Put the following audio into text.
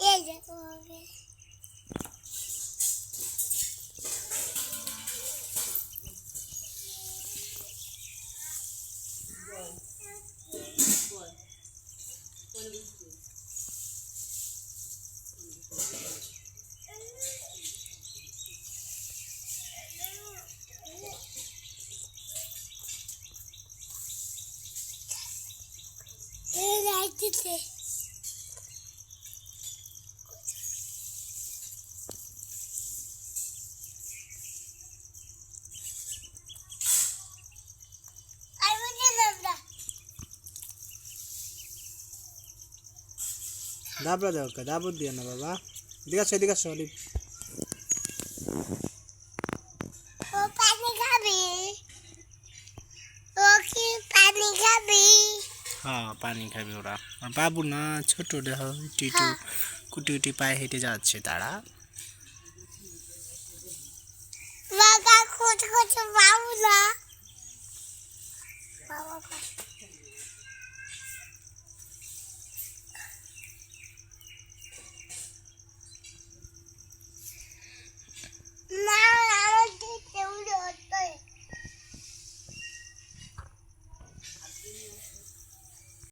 এই যে তোমাকে এই রাইতেছে আর বলে না দাবড়া দাও কা দাবড় দিও না বাবা এদিকে আসো অলিভ ও পানি খাবি ও কি পানি খাবি হ্যাঁ পানি খাবে ওরা আর বাবু না ছোট দেখো টিটু কুটি কুটি পায়ে হেঁটে যাচ্ছে তারা বাবা খোঁজ খোঁজ বাবু না বাবা